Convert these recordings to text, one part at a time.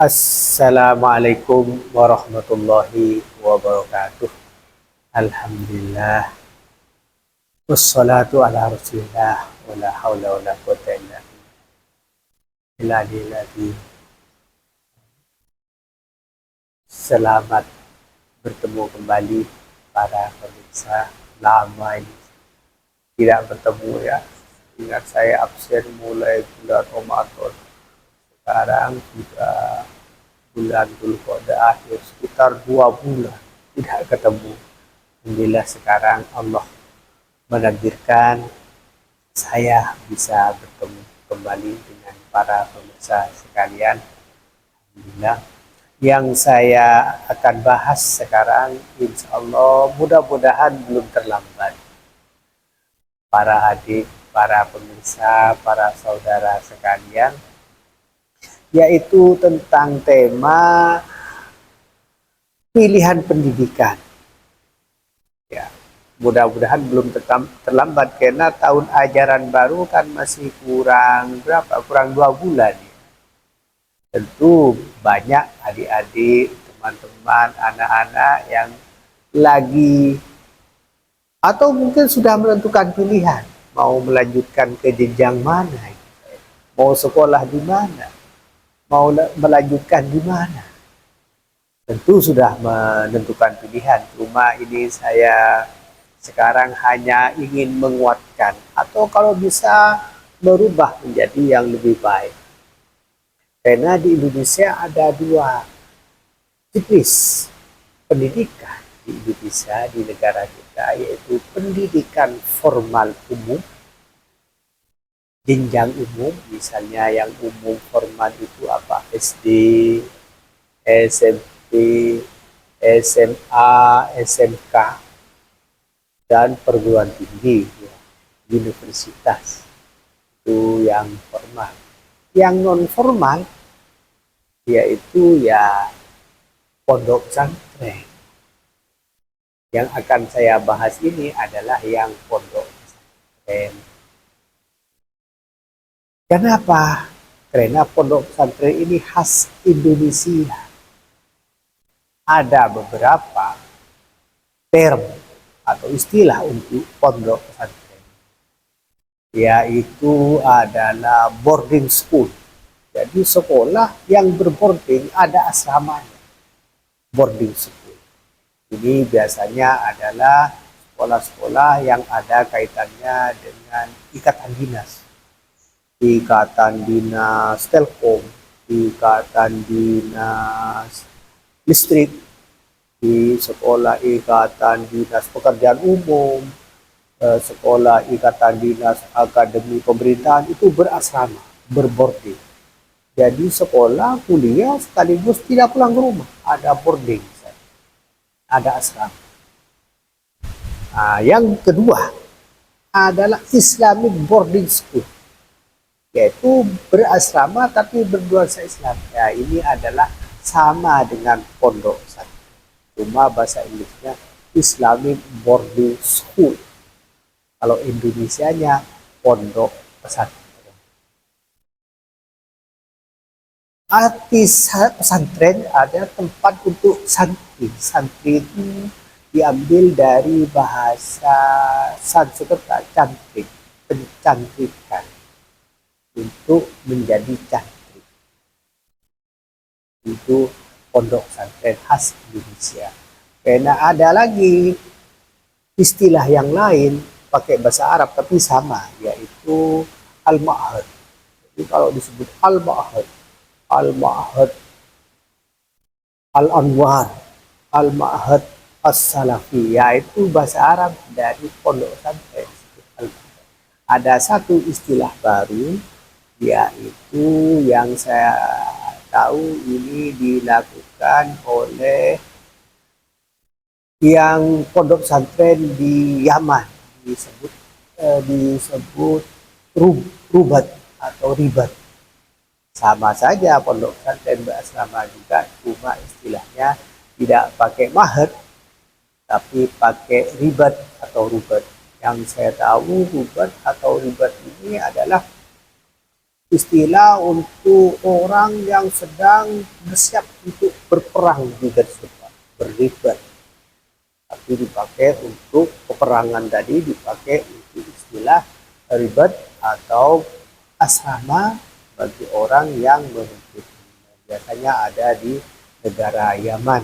Assalamualaikum warahmatullahi wabarakatuh. Alhamdulillah. Wassalatu ala rasulillah. Wala hawla wala quwata illa billah. Selamat bertemu kembali para pemirsa. Lama ini tidak bertemu ya. Ingat saya absen mulai bulan Ramadan. Sekarang sudah bulan Dzulqa'dah akhir, sekitar 2 bulan tidak ketemu. Alhamdulillah sekarang Allah menakdirkan saya bisa bertemu kembali dengan para pemirsa sekalian. Alhamdulillah. Yang saya akan bahas sekarang, insya Allah mudah-mudahan belum terlambat. Para adik, para pemirsa, para saudara sekalian, yaitu tentang tema pilihan pendidikan. Ya, mudah-mudahan belum terlambat karena tahun ajaran baru kan masih kurang berapa? Kurang 2 bulan. Ya. Tentu banyak adik-adik, teman-teman, anak-anak yang lagi atau mungkin sudah menentukan pilihan mau melanjutkan ke jenjang mana, mau sekolah di mana, mau melanjutkan di mana. Tentu sudah menentukan pilihan. Cuma ini saya sekarang hanya ingin menguatkan atau kalau bisa merubah menjadi yang lebih baik. Karena di Indonesia ada 2 jenis pendidikan di Indonesia, di negara kita, yaitu pendidikan formal umum, jenjang umum, misalnya yang umum formal itu apa? SD, SMP, SMA, SMK, dan perguruan tinggi, ya, universitas. Itu yang formal. Yang non formal yaitu ya pondok pesantren. Yang akan saya bahas ini adalah yang pondok pesantren. Kenapa? Karena pondok pesantren ini khas Indonesia. Ada beberapa term atau istilah untuk pondok pesantren, yaitu adalah boarding school. Jadi sekolah yang berboarding, ada asramanya, boarding school. Ini biasanya adalah sekolah-sekolah yang ada kaitannya dengan ikatan dinas. Ikatan dinas Telkom, ikatan dinas listrik, di sekolah ikatan dinas pekerjaan umum, sekolah ikatan dinas akademi pemerintahan, itu berasrama, berboarding. Jadi sekolah, kuliah sekaligus tidak pulang ke rumah, ada boarding, ada asrama. Nah, yang kedua adalah Islamic boarding school, yaitu berasrama tapi bernuansa Islam. Ya, ini adalah sama dengan pondok pesantren, cuma bahasa Inggrisnya Islamic boarding school. Kalau Indonesianya pondok pesantren. Arti pesantren ada tempat untuk santri. Santri itu diambil dari bahasa Sanskerta, cantrik, pencantrikan, untuk menjadi cantrik. Itu pondok pesantren khas Indonesia. Karena ada lagi istilah yang lain pakai bahasa Arab tapi sama, yaitu al-ma'had. Jadi kalau disebut al-ma'had, al-ma'had al-anwar, al-ma'had as-salafi, yaitu bahasa Arab dari pondok pesantren. Ada satu istilah baru, yaitu yang saya tahu ini dilakukan oleh yang pondok pesantren di Yaman, disebut rubat atau ribat. Sama saja pondok pesantren berasrama juga, cuma istilahnya tidak pakai mahad tapi pakai ribat atau rubat. Yang saya tahu rubat atau ribat ini adalah istilah untuk orang yang sedang bersiap untuk berperang di garis depan, berlibat. Tapi dipakai untuk peperangan tadi, dipakai untuk istilah ribet atau asrama bagi orang yang memimpin. Biasanya ada di negara Yaman,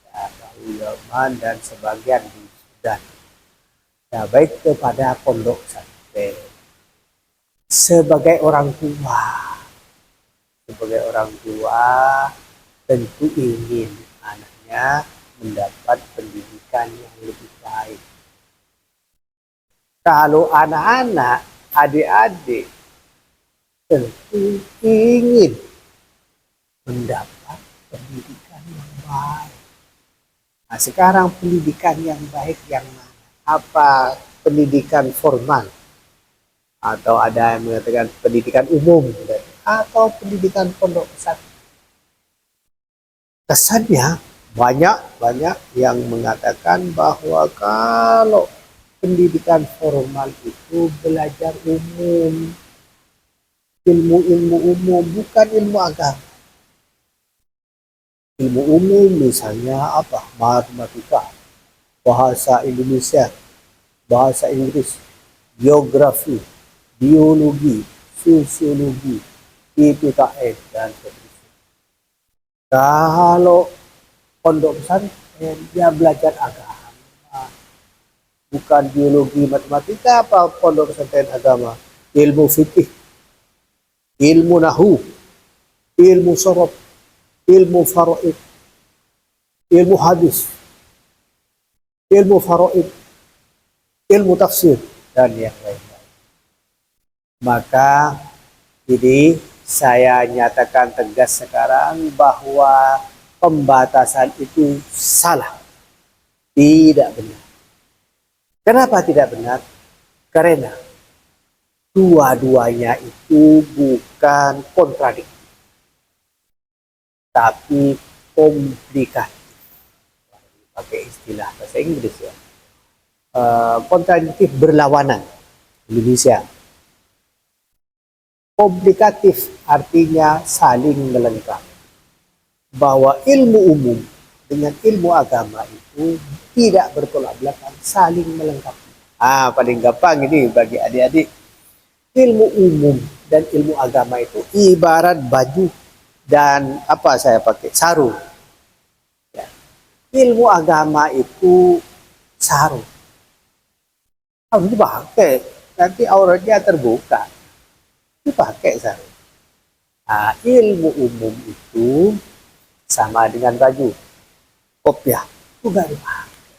ya, Yaman dan sebagian di Sudan. Nah, baik kepada pondok pesantren sebagai orang tua tentu ingin anaknya mendapat pendidikan yang lebih baik. Kalau anak-anak, adik-adik tentu ingin mendapat pendidikan yang baik. Nah, sekarang pendidikan yang baik yang mana? Apa pendidikan formal? Atau ada yang mengatakan pendidikan umum? Atau pendidikan pondok pesantren? Kesannya banyak yang mengatakan bahwa kalau pendidikan formal itu belajar umum, ilmu-ilmu umum, bukan ilmu agama. Ilmu umum misalnya apa? Matematika, bahasa Indonesia, bahasa Inggris, geografi, biologi, sosiologi, IPKN, dan seterusnya. Kalau pondok pesantren dia belajar agama, bukan biologi, matematika. Apa pondok pesantren agama? Ilmu fikih, ilmu nahu, ilmu sorof, ilmu faraid, ilmu hadis, ilmu faraid, ilmu tafsir, dan yang lain-lain. Maka jadi saya nyatakan tegas sekarang bahwa pembatasan itu salah, tidak benar. Kenapa tidak benar? Karena dua-duanya itu bukan kontradiktif, tapi komplikatif. Pakai istilah bahasa Inggris ya. Kontradiktif berlawanan Indonesia. Komplikatif artinya saling melengkapi. Bahwa ilmu umum dengan ilmu agama itu tidak bertolak belakang, saling melengkapi. Paling gampang ini bagi adik-adik. Ilmu umum dan ilmu agama itu ibarat baju dan apa saya pakai sarung. Ya. Ilmu agama itu sarung. Harus dipakai, nanti auratnya terbuka. Dipakai sarung. Nah, ilmu umum itu sama dengan baju. Kopiah juga dipakai.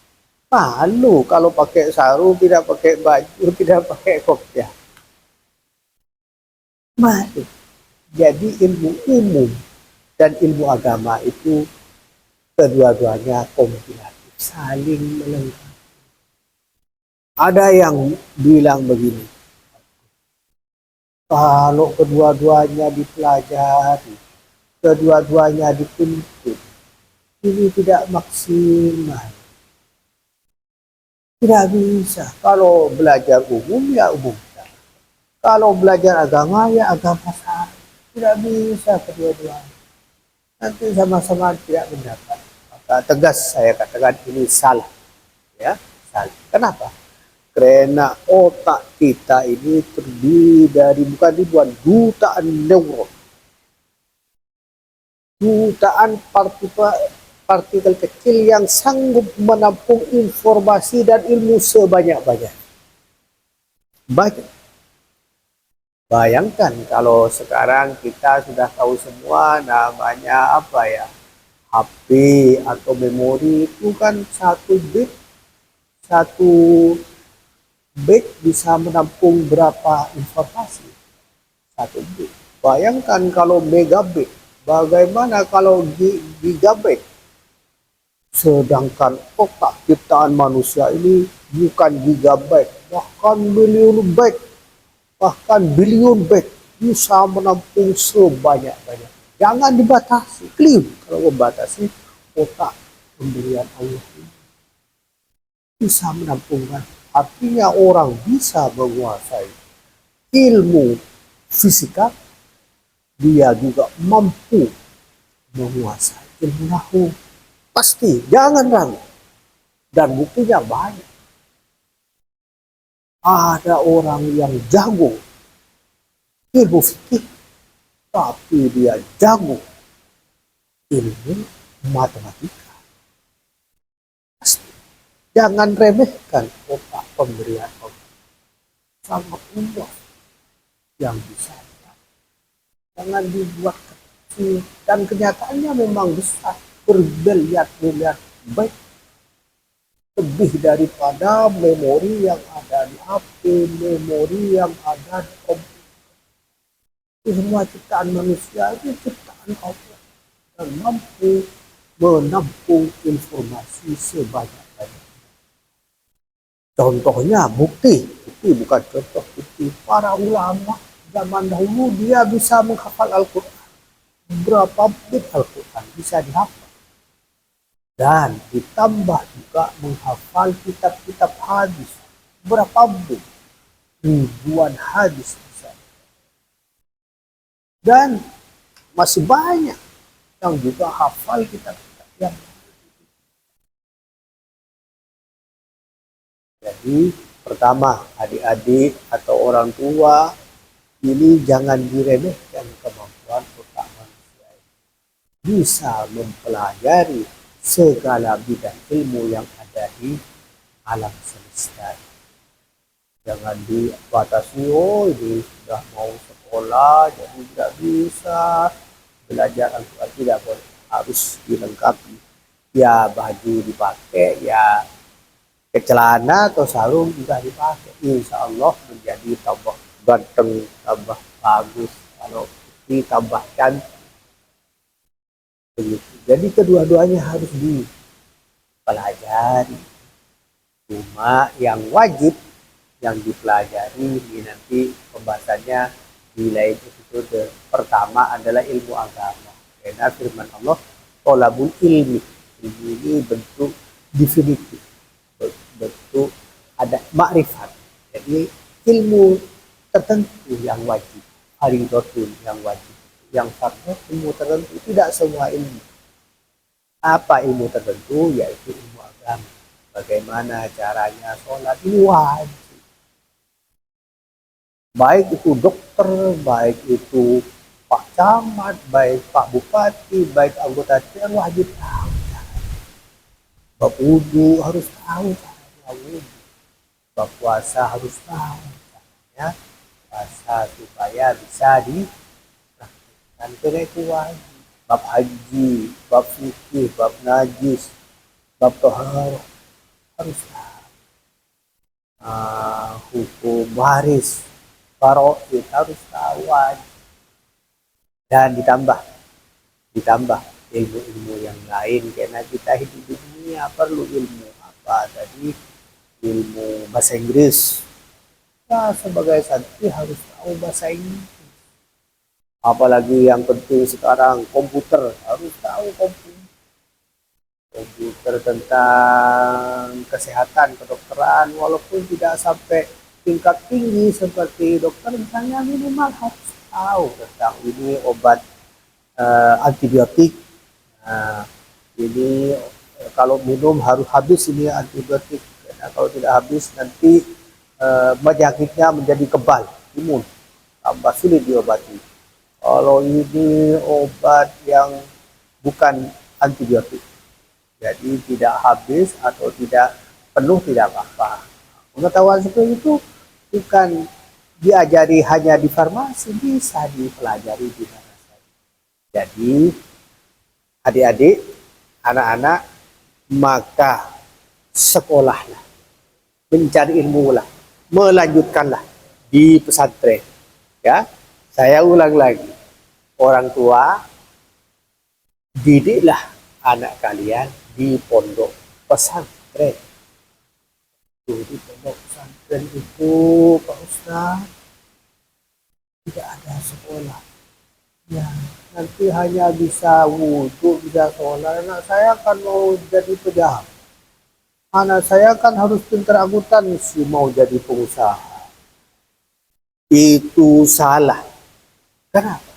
Malu kalau pakai sarung, tidak pakai baju, tidak pakai kopiah. Malu. Jadi ilmu umum dan ilmu agama itu kedua-duanya kombinatif, saling melengkapi. Ada yang bilang begini, kalau kedua-duanya dipelajari, kedua-duanya dituntut, ini tidak maksimal. Tidak bisa. Kalau belajar umum ya umum. Kalau belajar agama ya agama saja. Tidak bisa kedua-duanya. Nanti sama-sama tidak mendapat. Maka tegas saya katakan ini salah. Ya, salah. Kenapa? Karena otak kita ini terdiri dari bukan ribuan, jutaan neuron. Jutaan partikel kecil yang sanggup menampung informasi dan ilmu sebanyak-banyak. Banyak. Bayangkan kalau sekarang kita sudah tahu semua namanya apa ya, HP atau memori itu kan satu bit bisa menampung berapa informasi? Satu bit. Bayangkan kalau megabit, bagaimana kalau gigabit? Sedangkan otak ciptaan manusia ini bukan gigabit, bahkan bilion byte. Bahkan bilion byte bisa menampung sebanyak-banyak. Jangan dibatasi, clear. Kalau membatasi otak pemberian Allah ini bisa menampungkan. Artinya orang bisa menguasai ilmu fisika, dia juga mampu menguasai ilmu nahu. Pasti, jangan ragu. Dan buktinya banyak. Ada orang yang jago ilmu fikih, tapi dia jago ilmu matematika. Pasti. Jangan remehkan otak pemberian Allah. Sangat luas yang bisa. Jangan dibuat kecil. Dan kenyataannya memang besar. Berbiliar-biliar baik. Lebih daripada memori yang ada di HP, memori yang ada di komputer. Semua ciptaan manusia itu ciptaan Allah. Dan mampu menampung informasi sebanyak-banyak. Contohnya bukti bukan contoh, bukti para ulama zaman dahulu dia bisa menghafal Al-Quran. Berapa bit Al-Quran bisa dihafal. Dan ditambah juga menghafal kitab-kitab hadis. Berapa bit? Ribuan hadis bisa. Dan masih banyak yang juga hafal kitab-kitab yang. Jadi pertama, adik-adik atau orang tua ini jangan diremehkan kemampuan otak manusia. Bisa mempelajari segala bidang ilmu yang ada di alam semesta. Jangan dibatasi, oh ini sudah mau sekolah jadi tidak bisa belajar Al-Quran, tidak boleh, harus dilengkapi. Ya baju dipakai, ya celana atau sarung juga dipakai. Insya Allah menjadi tambah ganteng, tambah bagus, kalau ditambah cantik. Begitu. Jadi kedua-duanya harus dipelajari. Cuma yang wajib yang dipelajari ini nanti pembahasannya di lain episode. Pertama adalah ilmu agama. Karena firman Allah, tolabul ilmi. Ilmu ini bentuk definitif, bentuk ada makrifat. Jadi ilmu tertentu yang wajib, fardhotun yang wajib. Yang fardhu ilmu tertentu, tidak semua ilmu. Apa ilmu tertentu? Yaitu ilmu agama. Bagaimana caranya sholat ini wajib. Baik itu dokter, baik itu Pak Camat, baik Pak Bupati, baik anggota DPR, wajib tahu. Bab wudu harus tahu caranya wudu. Bab puasa harus tahu caranya puasa supaya bisa dipraktikkan. Karena itu wajib. Bab haji, bab fikih, bab najis, bab tohar harus tahu. Hukum waris, faraid harus tahu wajib. Dan ditambah ilmu-ilmu yang lain, karena kita hidup di dunia perlu ilmu apa tadi, ilmu bahasa Inggris. Nah, sebagai santri harus tahu bahasa Inggris. Apalagi yang penting sekarang komputer, harus tahu komputer tentang kesehatan, kedokteran, walaupun tidak sampai tingkat tinggi seperti dokter, misalnya minimal harus tahu tentang ini obat antibiotik. Nah, ini kalau minum harus habis ini antibiotik. Karena kalau tidak habis nanti penyakitnya menjadi kebal, imun, tambah sulit diobati. Kalau ini obat yang bukan antibiotik, jadi tidak habis atau tidak penuh tidak apa-apa. Pengetahuan seperti itu bukan diajari hanya di farmasi, bisa dipelajari di mana saja. Jadi adik-adik, anak-anak, maka sekolahlah, mencari ilmu lah, melanjutkanlah di pesantren. Ya, saya ulang lagi, orang tua, didiklah anak kalian di pondok pesantren. Di pondok pesantren itu, Pak Ustaz, tidak ada sekolah. Ya, nanti hanya bisa wudhu, bisa sholat. Anak saya kan mau jadi pejabat. Anak saya kan harus pintar akuntansi, mau jadi pengusaha. Itu salah. Kenapa?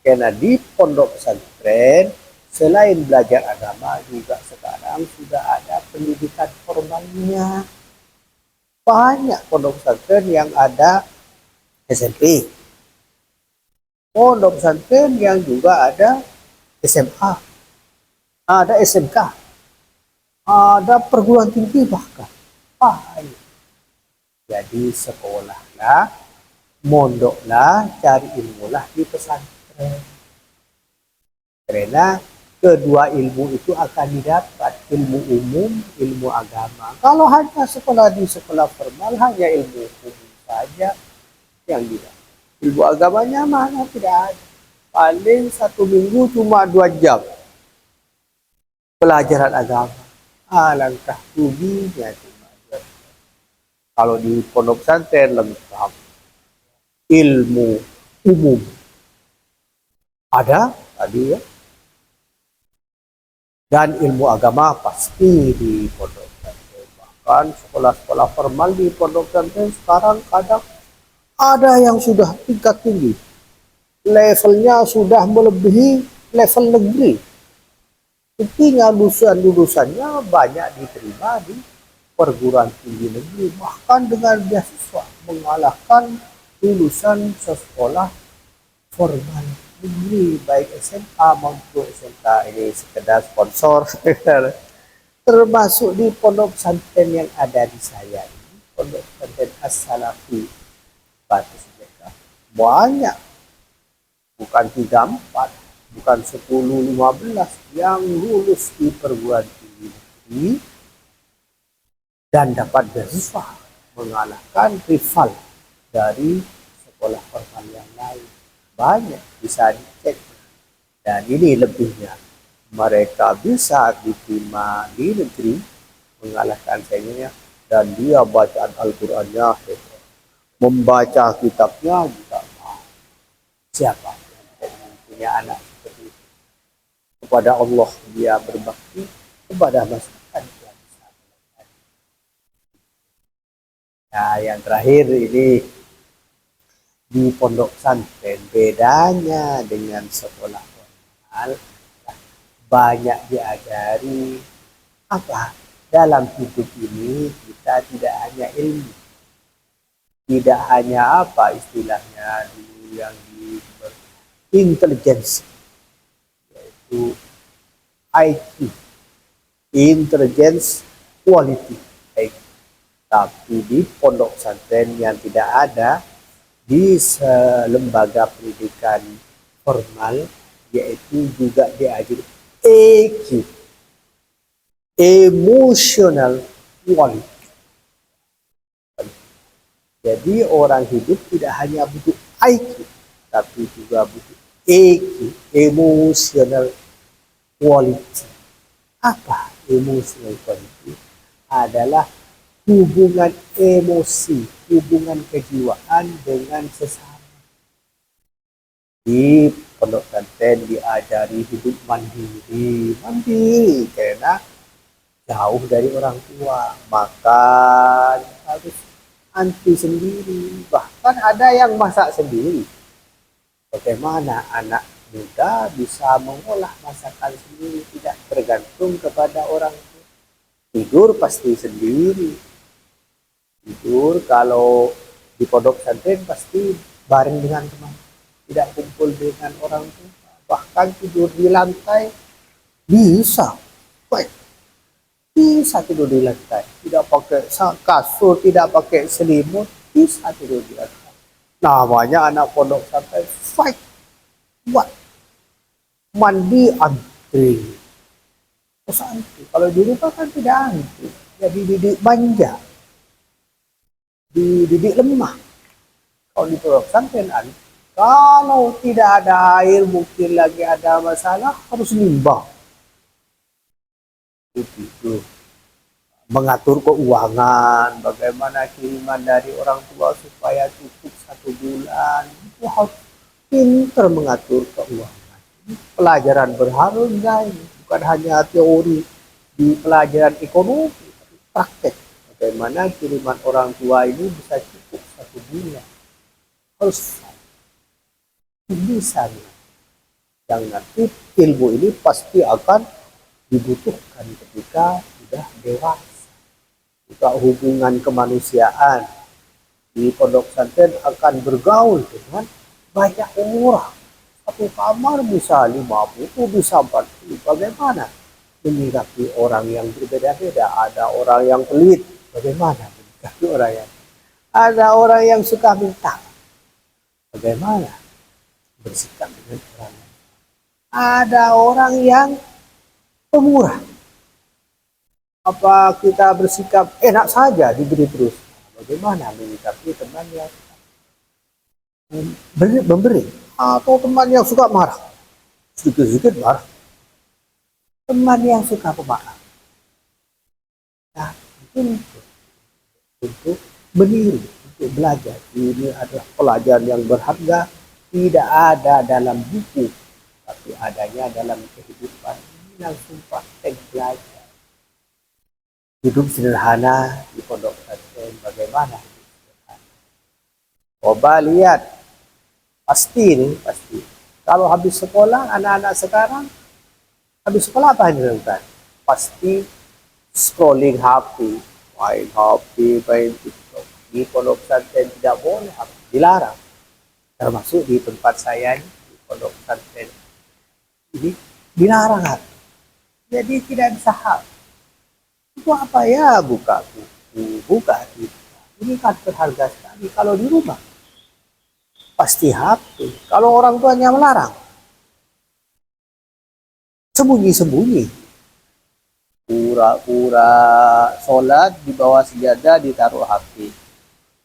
Karena di pondok pesantren selain belajar agama juga sekarang sudah ada pendidikan formalnya. Banyak pondok pesantren yang ada SMP, pondok pesantren yang juga ada SMA, ada SMK, ada perguruan tinggi bahkan. Banyak. Jadi sekolahlah, mondoklah, cari ilmulah di pesantren. Karena kedua ilmu itu akan didapat, ilmu umum, ilmu agama. Kalau hanya sekolah di sekolah formal, hanya ilmu umum saja yang didapat. Ilmu agamanya mana tidak ada. Paling 1 minggu cuma 2 jam pelajaran agama. Alangkah ruginya cuma 2 jam. Kalau di pondok pesantren lengkap. Ilmu umum ada tadi ya, dan ilmu agama pasti di pondok pesantren. Bahkan sekolah-sekolah formal di pondok pesantren sekarang kadang ada yang sudah tingkat tinggi, levelnya sudah melebihi level negeri. Intinya lulusan-lulusannya banyak diterima di perguruan tinggi negeri, bahkan dengan beasiswa, mengalahkan lulusan sekolah formal negeri, baik SMA maupun SMK. Ini sekedar sponsor. Termasuk di pondok pesantren yang ada di saya ini, pondok pesantren As-Salafi Batu Sejahtera, banyak, bukan 3-4, bukan 10-15 yang lulus di perguruan tinggi negeri dan dapat beasiswa, mengalahkan rival dari sekolah formal yang lain. Banyak, bisa dicek. Dan ini lebihnya, mereka bisa diterima di negeri, mengalahkan saingannya, dan dia bacaan Al-Qur'annya hebat, membaca kitabnya juga mau. Siapa yang punya anak seperti itu? Kepada Allah dia berbakti, kepada masyarakat dia bisa belajar. Nah, yang terakhir ini, di pondok pesantren bedanya dengan sekolah formal, banyak diajari apa dalam hidup ini. Kita tidak hanya ilmu, tidak hanya apa istilahnya dulu yang di intelligence, yaitu IQ, intelligence quality, tapi di pondok pesantren yang tidak ada di lembaga pendidikan formal, yaitu juga diajari EQ, emotional quality. Jadi orang hidup tidak hanya butuh IQ, tapi juga butuh EQ, emotional quality. Apa emotional quality? Adalah hubungan emosi, hubungan kejiwaan dengan sesama. Di pondok pesantren diajari hidup mandiri karena jauh dari orang tua, makan harus anti sendiri, bahkan ada yang masak sendiri. Bagaimana anak muda bisa mengolah masakan sendiri, tidak bergantung kepada orang tua. Tidur pasti sendiri. Tidur kalau di pondok pesantren pasti bareng dengan teman, tidak kumpul dengan orang tua. Bahkan tidur di lantai bisa, baik, bisa tidur di lantai, tidak pakai kasur, tidak pakai selimut, bisa tidur di lantai. Namanya anak pondok pesantren, fight, buat mandi antri. Terus antri, kalau di rumah kan tidak antri, jadi didik manja, dididik lemah. Kalau di pondok pesantren, kalau tidak ada air, mungkin lagi ada masalah, harus limbah. Itu mengatur keuangan, bagaimana kiriman dari orang tua supaya cukup 1 bulan. Itu harus pintar mengatur keuangan. Pelajaran berharga ini, bukan hanya teori di pelajaran ekonomi, tapi praktek. Bagaimana kiriman orang tua ini bisa cukup 1 bulan. Harus bisa. yang nanti ilmu ini pasti akan dibutuhkan ketika sudah dewasa. Juga hubungan kemanusiaan di pondok pesantren akan bergaul dengan banyak orang. Satu kamar bisa 50, bisa 40. Bagaimana menyikapi orang yang berbeda-beda? Ada orang yang pelit, bagaimana menyikapi orang yang ada orang yang suka minta, bagaimana bersikap dengan orang lain? Ada orang yang pemurah, apa kita bersikap enak saja diberi terus? Bagaimana menyikapi teman yang memberi, atau teman yang suka marah, sedikit-sedikit marah, teman yang suka pemaaf? Nah, itu untuk meniru, untuk belajar. Ini adalah pelajaran yang berharga, tidak ada dalam buku, tapi adanya dalam kehidupan. Ini langsung praktek belajar. Hidup sederhana di pondok pesantren, bagaimana hidup sederhana? Coba lihat, pasti kalau habis sekolah, anak-anak sekarang habis sekolah apa yang dilakukan? Pasti scrolling HP, main HP, main TikTok. Di pondok pesantren tidak boleh, dilarang. Termasuk di tempat saya di pondok pesantren ini dilarang. Jadi tidak bisa HP. Itu apa ya, buka buku, buka ini kan berharga sekali. Kalau di rumah pasti HP. Kalau orang tuanya melarang, sembunyi-sembunyi, pura-pura sholat di bawah sejadah ditaruh HP.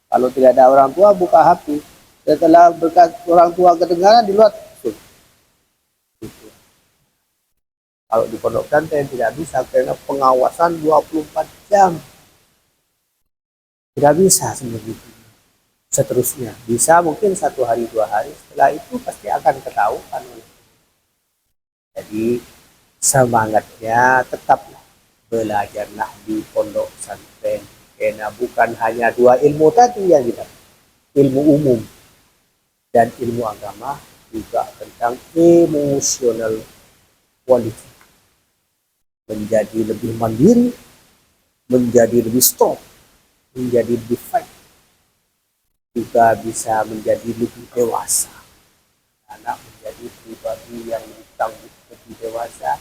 Kalau tidak ada orang tua, buka HP. Setelah berkat orang tua kedengaran di luar, kalau di pondok pesantren tidak bisa, karena pengawasan 24 jam. Tidak bisa seperti itu. Seterusnya bisa mungkin 1 hari 2 hari, setelah itu pasti akan ketahuan. Jadi semangatnya tetaplah belajarlah di pondok pesantren, karena bukan hanya 2 ilmu tadi yang kita, ilmu umum dan ilmu agama, juga tentang emotional quality, menjadi lebih mandiri, menjadi lebih strong, menjadi lebih fight, juga bisa menjadi lebih dewasa. Anak menjadi pribadi yang tangguh, lebih dewasa,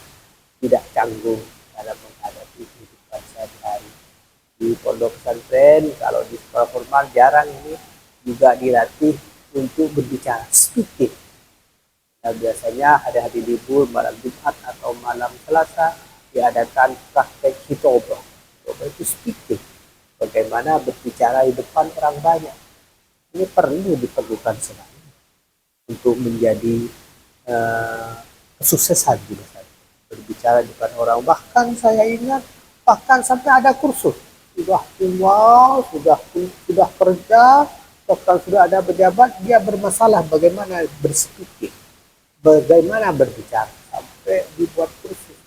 tidak canggung dalam menghadapi kehidupan sehari-hari. Di pondok pesantren, kalau di sekolah formal jarang ini juga dilatih untuk berbicara, speaking. Nah, biasanya hari-hari libur, malam Jumat atau malam Selasa, diadakan praktek hitobah. Hitobah itu speaking, bagaimana berbicara di depan orang banyak. Ini perlu diperlukan selalu untuk menjadi kesuksesan juga. Berbicara di depan orang. Bahkan saya ingat, bahkan sampai ada kursus. Sudah tua, sudah kerja, bahkan sudah ada pejabat, dia bermasalah bagaimana berspeaking, bagaimana berbicara, sampai dibuat kursus.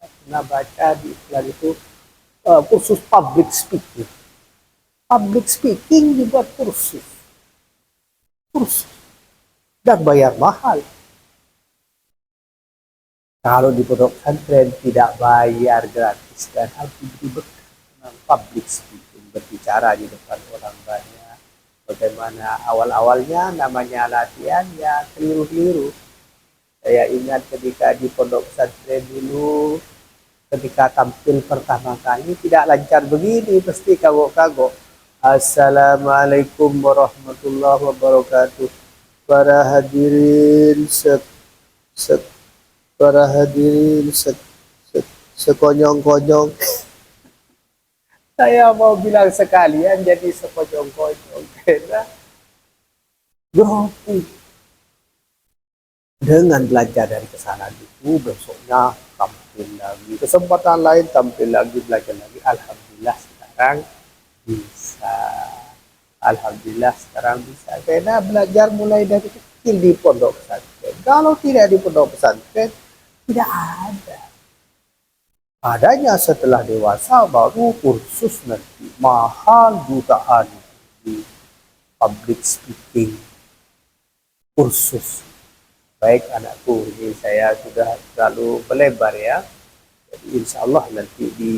Pernah baca di iklan itu kursus public speaking. Public speaking dibuat kursus dan bayar mahal. Kalau di pondok pesantren tidak bayar, gratis, dan harus diberi bekal public speaking, berbicara di depan orang banyak. Bagaimana awal-awalnya namanya latihan ya keliru-keliru. Saya ingat ketika di pondok pesantren dulu, ketika tampil pertama kali tidak lancar begini, pasti kagok-kagok. Assalamualaikum warahmatullahi wabarakatuh. Para hadirin sekonyong-konyong. Saya mau bilang sekalian jadi sekonyong-konyong, karena grogi. Dengan belajar dari kesalahan itu, besoknya tampil lagi, kesempatan lain tampil lagi, belajar lagi. Alhamdulillah sekarang bisa. Alhamdulillah sekarang bisa, karena belajar mulai dari kecil di pondok pesantren. Kalau tidak di pondok pesantren, tidak ada. Adanya setelah dewasa, baru kursus nanti mahal jutaan di public speaking kursus. Baik anakku, ini saya sudah terlalu melebar ya. Jadi insya Allah nanti di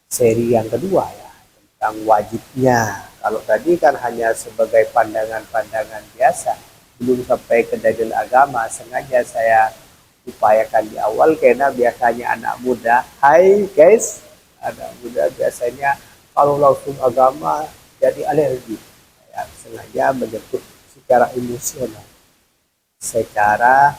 seri yang kedua ya, tentang wajibnya. Kalau tadi kan hanya sebagai pandangan-pandangan biasa, belum sampai ke dalil agama. Sengaja saya upayakan di awal karena biasanya anak muda, hai guys, anak muda biasanya kalau langsung agama jadi alergi. Ya, sengaja menyebut secara emosional, secara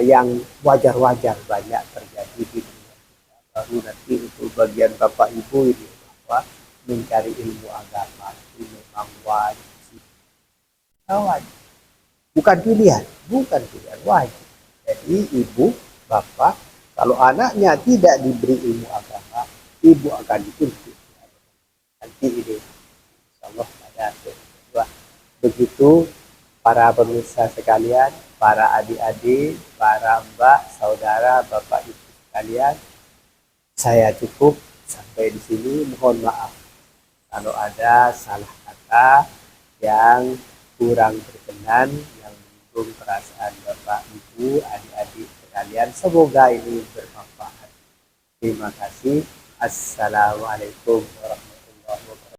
yang wajar-wajar banyak terjadi di dunia kita. Baru nanti untuk bagian Bapak Ibu ini bahwa mencari ilmu agama itu memang wajib. Wajib. Bukan pilihan, bukan pilihan, wajib. Jadi ibu, bapak, kalau anaknya tidak diberi ilmu agama, ibu akan dituntut. Nanti ini, insya Allah pada kedua. Begitu para pemirsa sekalian, para adik-adik, para mbak, saudara, bapak, ibu sekalian, saya cukup sampai di sini. Mohon maaf kalau ada salah kata yang kurang berkenan, yang menyinggung perasaan bapak, ibu, adik-adik sekalian. Semoga ini bermanfaat. Terima kasih. Assalamualaikum warahmatullahi wabarakatuh.